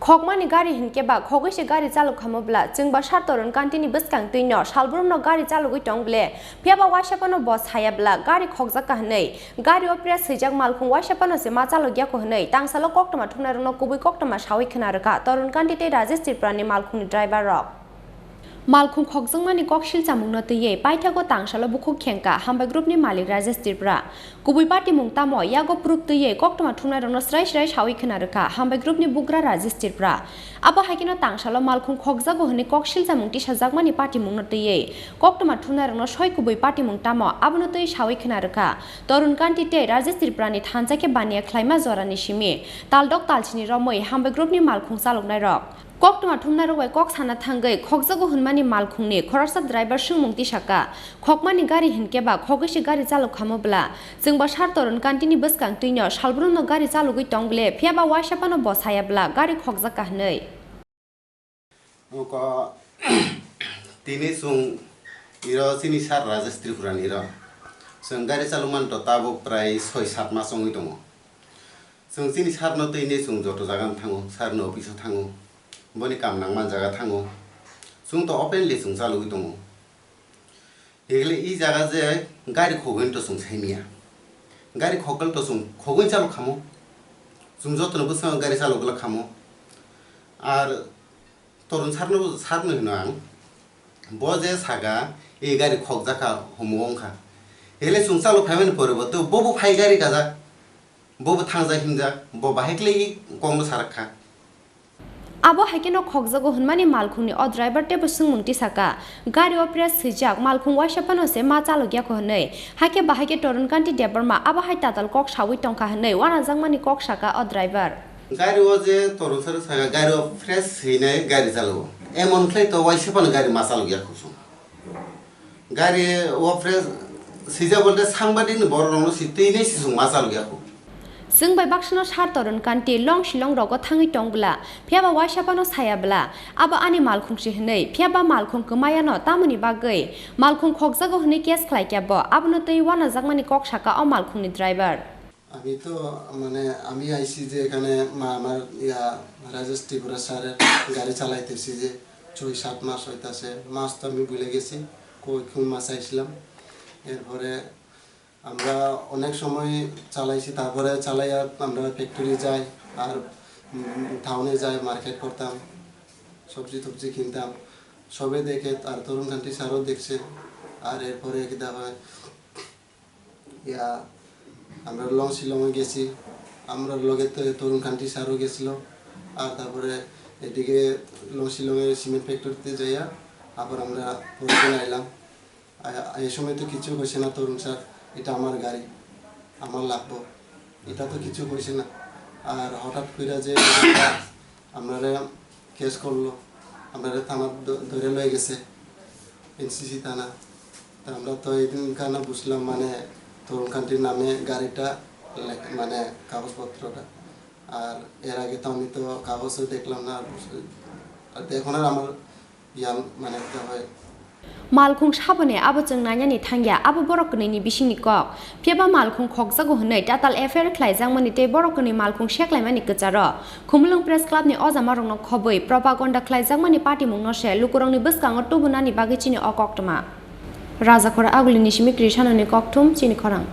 खगमानि गारि हिनकेबा खगैसे गारि चालु खालामोब्ला जोंबा सारतरन कान्टिनि बसकां तैनो सालब्रमनो गारि चालु गैतंब्ले फेबा वाइसापानो बस हायाब्ला गारि खगजाका हनै गारि अप्रिया सैजाक मालखुं वाइसापानो से मा चालु गियाखो हनै तांसालो कक्टमा थुनारनो कुबै कक्टमा सावै खोनारका तरुन कान्टिते राजेश त्रिपुरानि मालखुंनि ड्राइभार रक मालखुं खगजोंमानि ककशिल चामुंनो तैयै पाइथागो तांसालो बुखु खेंका हामबाय ग्रुपनि मालिक राजेश त्रिपुरा गुबै पार्टी मुंतामो यागो प्रुफ तैयै कक्टमा थुनारनो स्राय स्राय सावै खोनारका हामबाय ग्रुपनि बुग्रा राजेश त्रिपुरा आबा हाकिनो तांसालो मालखुं खगजागो हनै ककशिल चामुंति साजाकमानि पार्टी मुंनो तैयै कक्टमा थुनारनो सय गुबै पार्टी मुंतामो आबनो तै सावै खोनारका तरुन कान्टिते राजेश त्रिपुरानि थानजाके बानिया ख्लाइमा जरानि सिमि तालदक तालसिनि रमै हामबाय ग्रुपनि मालखुं चालुकनाय रक कक्टमा थुमनारवाय कक साना थांगै खगजागो हुनमानि मालखुंनि खरसा ड्राइभार सुंमुंति साका खगमानि गारि हिनकेबा खगैसे गारि चालु खालामोब्ला जोंबा सारतरन कान्टिनि बसकां तैनो सालब्रमनो गारि चालु गैतंब्ले फेबा वाइसापानो बस हायाब्ला गारि खगजाका हनै तिनी सुं इरो सिनि सार राजेश त्रिपुरानि र जों गारि चालु मानतो ताबो प्राय 6-7 मास संगै दङ जों सिनि सारनो तैने सुं जतो जागान थाङो सारनो अफिसाव थाङो बनि काम नांमान जागा थाङो जों तो ओपनली जों चालु दङ हेगले इ जागा जे गारि खगैन तो जों साइमिया गारि खगल तो जों खगै चालु खामो जों जतनो बस गारि चालु गला खामो आर तरुन सारनो होनो आं बजे सागा ए गारि खगजाका हमोंखा हेले जों चालु फाइमेन परबो तो बबो फाइ गारि गाजा बबो थांजा हिमजा बबा हेगले कमनो सारखा आबो हाइकेनो खगजागो हुनमानि मालखुंनि अ ड्राइभार टेबो सुंमुंति साका गारि अप्रिया सैजाक मालखुं वाइसापानो से मा चालु गियाखो हनै हाइके बाहाइके तरुन कान्टि देबरमा आबो हाइ ताताल कक सावै टंका हनै वाना जांमानि कक साका अ ड्राइभार गारि ओ जे तरुन सर सागा गारि ओ फ्रेश हैनाय गारि चालु एमनख्लै तो वाइसापानो गारि मा चालु गियाखो सुं गारि ओ फ्रेश सैजा बोलते सांबादिन बरनो सितैनै सिसुं मा चालु गियाखो जों बाय बाक्सनो सारतरन कान्टि लं शिलं रगो थाङै टंब्ला फेबा वाइसापानो सायाब्ला आबा आनि मालखुंसि हनै फेबा मालखुं कमायानो तामुनि बागै मालखुं खगजागो हनै केस ख्लाइक्याबो आबनो तै वाना जागमानि कक साका अ मालखुंनि ड्राइभार আমি তো মানে আমি আইছি যে এখানে আমার রাজেশ ত্রিপুরা স্যারের গাড়ি চালাইতেছি যে 6-7 মাস হইতাছে মাস তো আমি ভুলে গেছি কোন মাস আইছিলাম এরপরে আমরা অনেক সময় চালাইছি তারপরে চালাইয়া আমরা ফ্যাক্টরি যাই আর টাউনে যাই মার্কেট করতাম সবজি কিনতাম সবে দেখে আর তরুণ কান্টি স্যারও দেখছে আর এরপরে কি দেখা ইয়া আমরা লং শিলংয়ে গেছি আমরা লগে তরুণ কান্টি স্যারও গেছিল আর তারপরে এদিকে লং শিলংয়ে সিমেন্ট ফ্যাক্টরিতে যাইয়া আবার আমরা পরে আইলাম এই সময় তো কিছু হইছে না তরুণ স্যার এটা আমার গাড়ি আমার লাগবো এটা তো কিছু হইছে না আর হঠাৎ কইরা যে আমারে কেস করলো আমারে থানা ধরে লয়ে গেছে এনসিসি থানা তা আমরা তো এদিন কানা বুঝলাম মানে তরুণ কান্টির নামে গাড়িটা মানে কাগজপত্রটা আর এর আগে তো আমি তো কাগজও দেখলাম না আর এখন আর আমার মানে একটা হয় मालखुं साबने आबो जों नायानि थांगिया आबो बरकनि बिसिनि कक फेबा मालखुं खगजागो हनै टाटाल एफेयर ख्लाइजांमानि ते बरकनि मालखुं शेख्लाइमानि कचार खुमलुं प्रेस क्लाबनि अजामारंनो खबै प्रपागन्डा ख्लाइजांमानि पार्टी मुंनोसे लुकुरंनि बसकाङो टुबुनानि बागैचिनि अकक्टमा राजाखरा आगुलिनि सिमिक्रि साननि ककथुम चिनि खरां